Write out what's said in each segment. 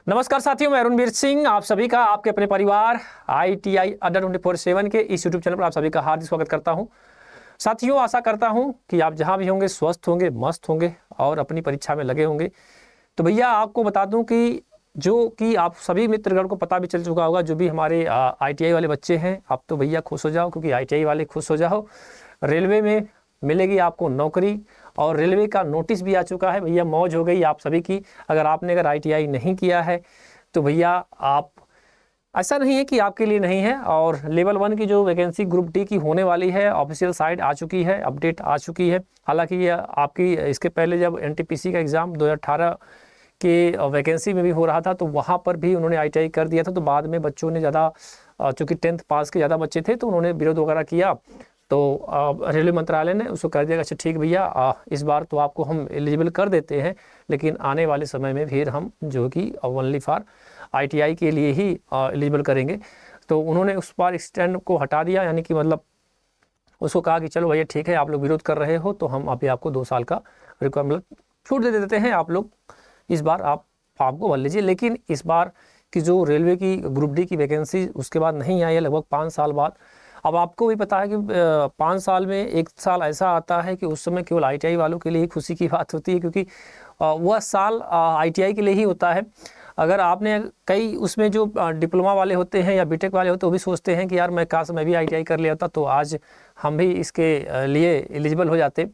नमस्कार साथियों, मैं अरुणवीर सिंह आप सभी का आपके अपने परिवार ITI अड्डा 24/7 के इस यूट्यूब चैनल पर आप सभी का हार्दिक स्वागत करता हूं। साथियों, आशा करता हूं कि आप जहां भी होंगे स्वस्थ होंगे, मस्त होंगे और अपनी परीक्षा में लगे होंगे। तो भैया आपको बता दूं कि जो कि आप सभी मित्रगण को पता भी चल चुका होगा, जो भी हमारे ITI वाले बच्चे हैं, आप तो भैया खुश हो जाओ क्योंकि ITI वाले खुश हो जाओ। रेलवे में मिलेगी आपको नौकरी और रेलवे का नोटिस भी आ चुका है। भैया मौज हो गई आप सभी की। अगर ITI नहीं किया है तो भैया आप, ऐसा नहीं है कि आपके लिए नहीं है। और लेवल 1 की जो वैकेंसी ग्रुप डी की होने वाली है, ऑफिशियल साइट आ चुकी है, अपडेट आ चुकी है। हालांकि ये आपकी इसके पहले जब NTPC का एग्ज़ाम 2018 के वैकेंसी में भी हो रहा था तो वहाँ पर भी उन्होंने ITI कर दिया था। तो बाद में बच्चों ने ज़्यादा, चूँकि 10th पास के ज़्यादा बच्चे थे तो उन्होंने विरोध वगैरह किया, तो रेलवे मंत्रालय ने उसको कर दिया। अच्छा ठीक भैया, इस बार तो आपको हम एलिजिबल कर देते हैं, लेकिन आने वाले समय में फिर हम जो कि ओनली फॉर ITI के लिए ही एलिजिबल करेंगे। तो उन्होंने उस बार स्टैंड को हटा दिया, यानी कि मतलब उसको कहा कि चलो भैया ठीक है, आप लोग विरोध कर रहे हो तो हम अभी आपको 2 साल का रिक्वायरमेंट छूट दे देते हैं, आप लोग इस बार आप फॉर्म को भर लीजिए। लेकिन इस बार की जो रेलवे की ग्रुप डी की वैकेंसी उसके बाद नहीं आई है, लगभग 5 साल बाद। अब आपको भी पता है कि 5 साल में 1 साल ऐसा आता है कि उस समय केवल ITI वालों के लिए ही खुशी की बात होती है, क्योंकि वह साल ITI के लिए ही होता है। अगर आपने कई उसमें जो डिप्लोमा वाले होते हैं या बीटेक वाले होते हैं वो भी सोचते हैं कि यार काश मैं भी ITI कर लिया होता तो आज हम भी इसके लिए एलिजिबल हो जाते।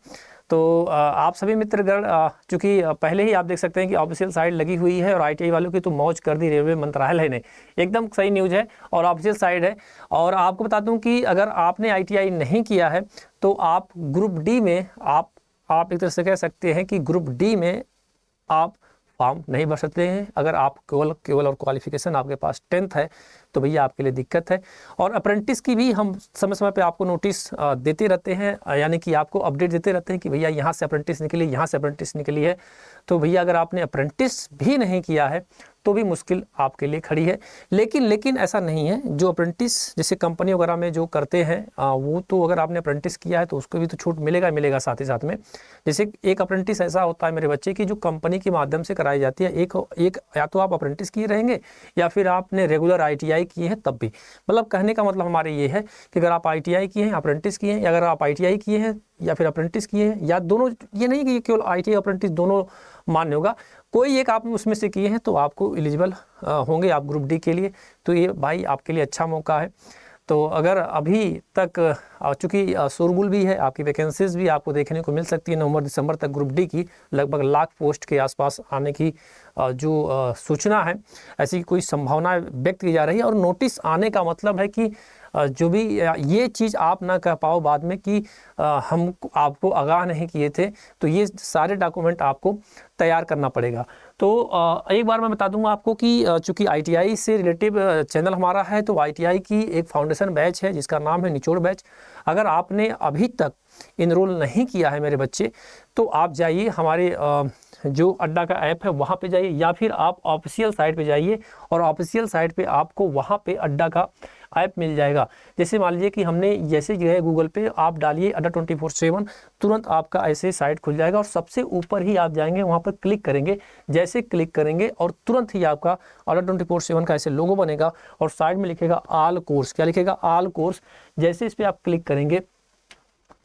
तो आप सभी मित्रगण, चूँकि पहले ही आप देख सकते हैं कि ऑफिशियल साइट लगी हुई है और ITI वालों की तो मौज कर दी रेलवे मंत्रालय ने। एकदम सही न्यूज़ है और ऑफिशियल साइट है। और आपको बता दूं कि अगर आपने ITI नहीं किया है तो आप ग्रुप डी में आप एक तरह से कह सकते हैं कि ग्रुप डी में आप फॉर्म नहीं भर सकते हैं। अगर आप केवल और क्वालिफिकेशन आपके पास 10th है तो भैया आपके लिए दिक्कत है। और अप्रेंटिस की भी हम समय समय पे आपको नोटिस देते रहते हैं, यानी कि आपको अपडेट देते रहते हैं कि भैया यहाँ से अप्रेंटिस निकली, यहाँ से अप्रेंटिस निकली है। तो भैया अगर आपने अप्रेंटिस भी नहीं किया है तो भी मुश्किल आपके लिए खड़ी है। लेकिन ऐसा नहीं है, जो अप्रेंटिस जैसे कंपनी वगैरह में जो करते हैं वो तो अगर आपने अप्रेंटिस किया है तो उसको भी तो छूट मिलेगा साथ ही साथ में। जैसे एक अप्रेंटिस ऐसा होता है मेरे बच्चे की, जो कंपनी के माध्यम से कराई जाती है। एक या तो आप अप्रेंटिस किए रहेंगे या फिर आपने रेगुलर ITI किए हैं तब भी। मतलब कहने का मतलब हमारे ये है कि अगर आप ITI किए हैं, अप्रेंटिस किए हैं, या अगर आप ITI किए हैं या फिर अप्रेंटिस किए हैं, या दोनों, ये नहीं कि केवल ITI अप्रेंटिस दोनों मान्य होगा, कोई एक आप उसमें से किए हैं तो आपको एलिजिबल होंगे आप ग्रुप डी के लिए। तो ये भाई आपके लिए अच्छा मौका है। तो अगर अभी तक, चूँकि शोरगुल भी है, आपकी वैकेंसीज भी आपको देखने को मिल सकती है नवंबर दिसंबर तक ग्रुप डी की लगभग 1 लाख पोस्ट के आसपास आने की जो सूचना है, ऐसी कोई संभावना व्यक्त की जा रही है। और नोटिस आने का मतलब है कि जो भी ये चीज़ आप ना कह पाओ बाद में कि हम आपको आगाह नहीं किए थे, तो ये सारे डॉक्यूमेंट आपको तैयार करना पड़ेगा। तो एक बार मैं बता दूंगा आपको कि चूँकि ITI से रिलेटिव चैनल हमारा है, तो ITI की एक फाउंडेशन बैच है जिसका नाम है निचोड़ बैच। अगर आपने अभी तक इनरोल नहीं किया है मेरे बच्चे, तो आप जाइए हमारे जो अड्डा का ऐप है वहाँ पे जाइए, या फिर आप ऑफिशियल साइट पे जाइए और ऑफिशियल साइट पे आपको वहाँ पे अड्डा का ऐप मिल जाएगा। जैसे मान लीजिए कि हमने जैसे गए गूगल पे, आप डालिए अड्डा 24/7, तुरंत आपका ऐसे साइट खुल जाएगा और सबसे ऊपर ही आप जाएंगे, वहाँ पर क्लिक करेंगे। जैसे क्लिक करेंगे और तुरंत ही आपका अड्डा 24/7 का ऐसे लोगो बनेगा और साइड में लिखेगा ऑल कोर्स। क्या लिखेगा? All course. जैसे इस पर आप क्लिक करेंगे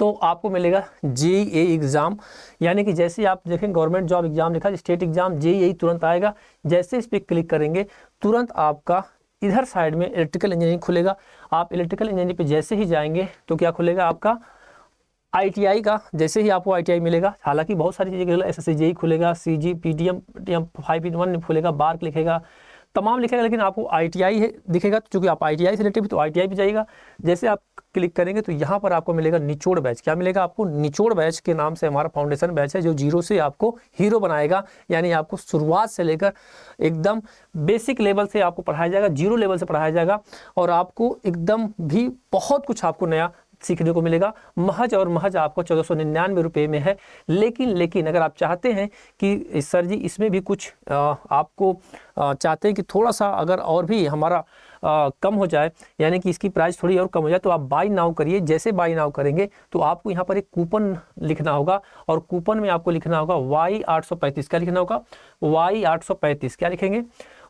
तो आपको मिलेगा JEE एग्ज़ाम, यानी कि जैसे आप देखें गवर्नमेंट जॉब एग्ज़ाम लिखा, स्टेट एग्ज़ाम JEE तुरंत आएगा। जैसे इस पर क्लिक करेंगे तुरंत आपका इधर साइड में इलेक्ट्रिकल इंजीनियरिंग खुलेगा। आप इलेक्ट्रिकल इंजीनियरिंग पे जैसे ही जाएंगे तो क्या खुलेगा? आपका ITI का, जैसे ही आपको ITI मिलेगा। हालांकि बहुत सारी चीज़ें खुलेगा, SSC JEE खुलेगा, CG PTM 5-in-1 खुलेगा, बार्क लिखेगा, तमाम लिखेगा, लेकिन आपको ITI है दिखेगा। तो चूँकि आप ITI से रिलेटेड तो ITI पे जाइएगा। जैसे आप क्लिक करेंगे तो यहाँ पर आपको मिलेगा निचोड़ बैच। क्या मिलेगा आपको? निचोड़ बैच के नाम से हमारा फाउंडेशन बैच है, जो 0 से आपको हीरो बनाएगा। यानी आपको शुरुआत से लेकर एकदम बेसिक लेवल से आपको पढ़ाया जाएगा, 0 लेवल से पढ़ाया जाएगा और आपको एकदम भी बहुत कुछ आपको नया सीखने को मिलेगा। महज और महज आपको 1499 रुपये में है। लेकिन अगर आप चाहते हैं कि सर जी इसमें भी कुछ आपको चाहते हैं कि थोड़ा सा अगर और भी हमारा कम हो जाए, यानी कि इसकी प्राइस थोड़ी और कम हो जाए, तो आप बाय नाउ करिए। जैसे बाय नाउ करेंगे तो आपको यहाँ पर एक कूपन लिखना होगा और कूपन में आपको लिखना होगा Y835। क्या लिखना होगा? Y835। क्या लिखेंगे?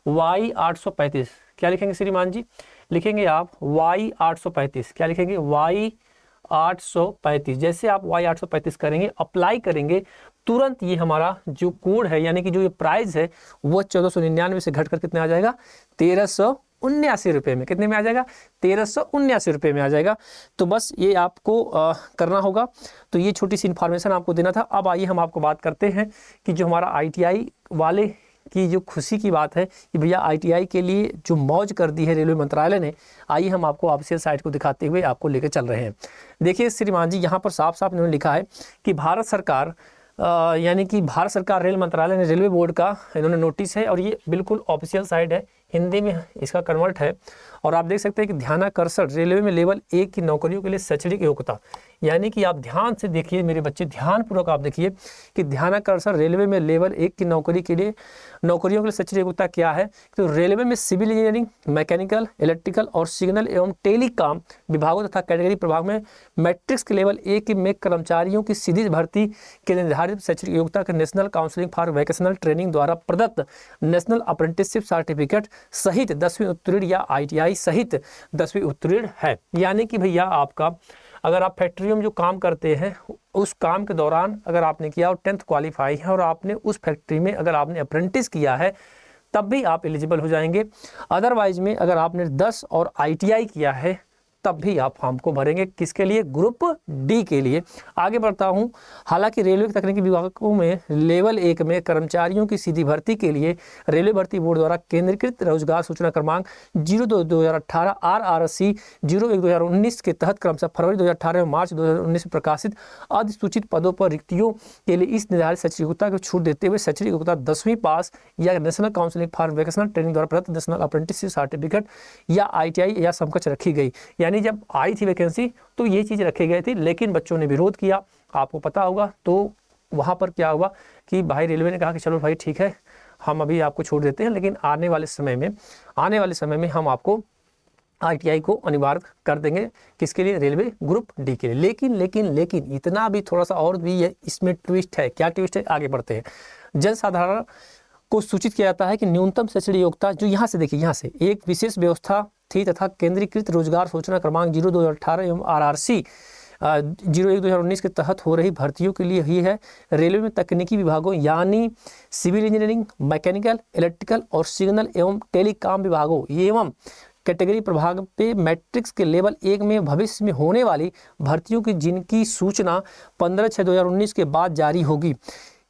Y835, क्या लिखेंगे श्रीमान जी? लिखेंगे आप Y835, क्या लिखेंगे? Y835। जैसे आप Y835 करेंगे, अप्लाई करेंगे, तुरंत ये हमारा जो कोड है यानी कि जो ये प्राइस है वो 1499 से घटकर कितने आ जाएगा? 1379 रुपये में। कितने में आ जाएगा? 1379 रुपये में आ जाएगा। तो बस ये आपको करना होगा। तो ये छोटी सी इन्फॉर्मेशन आपको देना था। अब आइए हम आपको बात करते हैं कि जो हमारा ITI वाले की जो खुशी की बात है कि भैया ITI के लिए जो मौज कर दी है रेलवे मंत्रालय ने, आइए हम आपको ऑफिशियल साइट को दिखाते हुए आपको लेकर चल रहे हैं। देखिए श्रीमान जी, यहाँ पर साफ साफ इन्होंने लिखा है कि भारत सरकार यानी कि भारत सरकार रेल मंत्रालय ने रेलवे बोर्ड का इन्होंने नोटिस है, और ये बिल्कुल ऑफिशियल साइट है, हिंदी में इसका कन्वर्ट है। और आप देख सकते हैं कि ध्यानाकर्षण रेलवे में लेवल 1 की नौकरियों के लिए शैक्षणिक योग्यता, यानी कि आप ध्यान से देखिए मेरे बच्चे, ध्यानपूर्वक आप देखिए कि ध्यानाकर्षण रेलवे में लेवल 1 की नौकरियों के लिए शैक्षणिक योग्यता क्या है। तो रेलवे में सिविल इंजीनियरिंग, मैकेनिकल, इलेक्ट्रिकल और सिग्नल एवं टेलीकॉम विभागों तथा कैटेगरी प्रभाग में मैट्रिक्स के लेवल 1 में कर्मचारियों की सीधी भर्ती के लिए निर्धारित शैक्षणिक योग्यता के national counselling for vocational training द्वारा प्रदत्त नेशनल अप्रेंटिसशिप सर्टिफिकेट सहित 10वीं उत्तीर्ण या ITI सहित 10वीं उत्तीर्ण है। यानी कि भैया आपका अगर आप फैक्ट्रियों में जो काम करते हैं उस काम के दौरान अगर आपने किया और 10th क्वालिफाई है और आपने उस फैक्ट्री में अगर आपने अप्रेंटिस किया है तब भी आप एलिजिबल हो जाएंगे। अदरवाइज में अगर आपने 10 और ITI किया है तब भी आप फॉर्म को भरेंगे। किसके लिए? ग्रुप डी के लिए। आगे बढ़ता हूं। हालांकि रेलवे के तकनीकी विभागों में लेवल 1 में कर्मचारियों की सीधी भर्ती के लिए रेलवे भर्ती बोर्ड द्वारा केंद्रीकृत रोजगार सूचना क्रमांक 02/2018 RRC 01/2019 के तहत क्रमशः फरवरी 2018 और मार्च 2019 में प्रकाशित अधिसूचित पदों पर रिक्तियों के लिए इस निर्धारित शैक्षणिक योग्यता को छूट देते हुए शैक्षणिक योग्यता 10वीं पास या national counselling for vocational training द्वारा प्रदत्त नेशनल अप्रेंटिसशिप सर्टिफिकेट या ITI या समकक्ष रखी गई। यानी जब आई थी वैकेंसी तो ये चीज़ रखी गई थी, लेकिन बच्चों ने विरोध किया, आपको पता होगा। तो वहाँ पर क्या हुआ कि भाई रेलवे ने कहा कि चलो भाई ठीक है, हम अभी आपको छोड़ देते हैं, लेकिन आने वाले समय में हम आपको ITI को अनिवार्य कर देंगे। किसके लिए? रेलवे ग्रुप डी के लिए। लेकिन इतना भी थोड़ा सा और भी है, इसमें ट्विस्ट है। क्या ट्विस्ट है? आगे बढ़ते हैं। जनसाधारण को सूचित किया जाता है कि न्यूनतम शैक्षणिक योग्यता जो यहाँ से देखिए, यहाँ से एक विशेष व्यवस्था थी तथा केंद्रीकृत रोजगार सूचना क्रमांक 02/2018 एवं RRC 01/2019 के तहत हो रही भर्तियों के लिए ही है। रेलवे में तकनीकी विभागों यानी सिविल इंजीनियरिंग, मैकेनिकल, इलेक्ट्रिकल और सिग्नल एवं टेलीकॉम विभागों एवं कैटेगरी प्रभाग पे मैट्रिक्स के लेवल 1 में भविष्य में होने वाली भर्तियों की जिनकी सूचना 15/6/2019 के बाद जारी होगी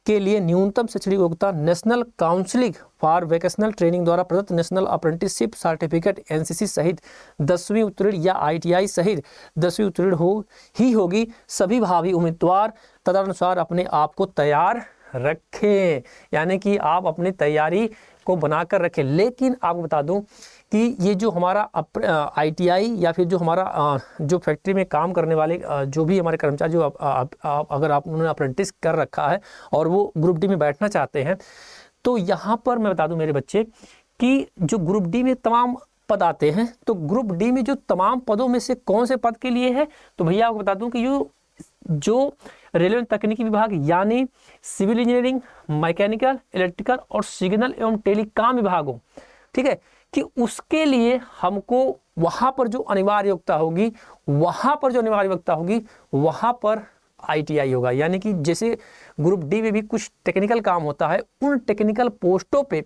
के लिए न्यूनतम शैक्षणिक योग्यता national counselling for vocational training द्वारा प्रदत्त नेशनल अप्रेंटिसशिप सर्टिफिकेट NCC सहित 10वीं उत्तीर्ण या ITI सहित 10वीं उत्तीर्ण होगी। सभी भावी उम्मीदवार तदनुसार अपने आप को तैयार रखें, यानी कि आप अपनी तैयारी को बनाकर रखें। लेकिन आपको बता दूं कि ये जो हमारा ITI या फिर जो हमारा जो फैक्ट्री में काम करने वाले जो भी हमारे कर्मचारी जो अगर आप उन्होंने अप्रेंटिस कर रखा है और वो ग्रुप डी में बैठना चाहते हैं, तो यहाँ पर मैं बता दूं मेरे बच्चे कि जो ग्रुप डी में तमाम पद आते हैं, तो ग्रुप डी में जो तमाम पदों में से कौन से पद के लिए है, तो भैया आपको बता दूं कि जो रेलवे तकनीकी विभाग यानी सिविल इंजीनियरिंग, मैकेनिकल, इलेक्ट्रिकल और सिग्नल एवं टेलीकॉम विभागों, ठीक है, कि उसके लिए हमको वहाँ पर जो अनिवार्य योग्यता होगी वहाँ पर ITI होगा। यानी कि जैसे ग्रुप डी में भी कुछ टेक्निकल काम होता है, उन टेक्निकल पोस्टों पे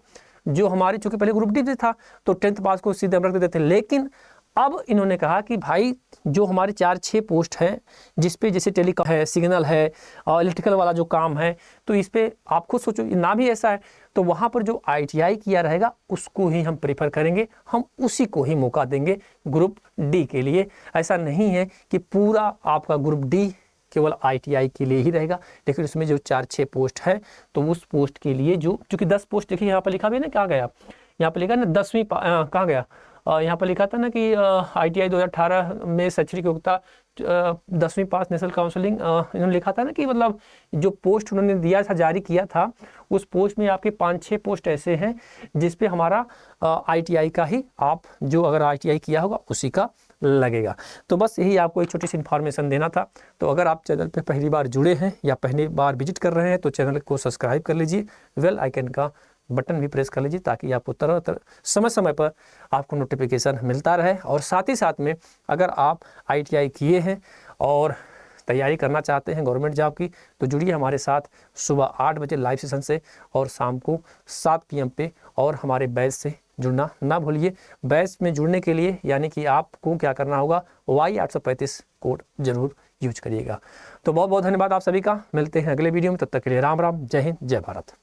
जो हमारी, चूंकि पहले ग्रुप डी में था तो 10th पास को सीधे हम रख देते थे, लेकिन अब इन्होंने कहा कि भाई जो हमारे 4-6 पोस्ट हैं जिसपे जैसे टेलीकॉम है, सिग्नल है और इलेक्ट्रिकल वाला जो काम है, तो इस पे आप खुद सोचो, ना भी ऐसा है तो वहाँ पर जो ITI किया रहेगा उसको ही हम प्रेफर करेंगे, हम उसी को ही मौका देंगे ग्रुप डी के लिए। ऐसा नहीं है कि पूरा आपका ग्रुप डी केवल ITI के लिए ही रहेगा, लेकिन उसमें जो 4-6 पोस्ट है तो उस पोस्ट के लिए जो, चूँकि 10 पोस्ट देखिए यहाँ पर लिखा भी है ना, कहाँ गया यहाँ पर लिखा ना 10वीं, कहाँ गया यहाँ पर लिखा था ना कि ITI 2018 में शैक्षणिक योग्यता 10वीं पास नेशनल काउंसिलिंग, इन्होंने लिखा था ना कि मतलब जो पोस्ट उन्होंने दिया था, जारी किया था, उस पोस्ट में आपके 5-6 पोस्ट ऐसे हैं जिस पे हमारा ITI का ही आप जो अगर ITI किया होगा उसी का लगेगा। तो बस यही आपको एक छोटी सी इन्फॉर्मेशन देना था। तो अगर आप चैनल पे पहली बार जुड़े हैं या पहली बार विजिट कर रहे हैं तो चैनल को सब्सक्राइब कर लीजिए, बेल आइकन का बटन भी प्रेस कर लीजिए ताकि आपको तरह समय समय पर आपको नोटिफिकेशन मिलता रहे। और साथ ही साथ में अगर आप ITI किए हैं और तैयारी करना चाहते हैं गवर्नमेंट जॉब की, तो जुड़िए हमारे साथ सुबह 8 बजे लाइव सेशन से और शाम को 7 PM पे, और हमारे बैच से जुड़ना ना भूलिए। बैच में जुड़ने के लिए यानी कि आपको क्या करना होगा, Y835 कोड जरूर यूज करिएगा। तो बहुत बहुत धन्यवाद आप सभी का। मिलते हैं अगले वीडियो में, तब तक के लिए राम राम, जय हिंद, जय भारत।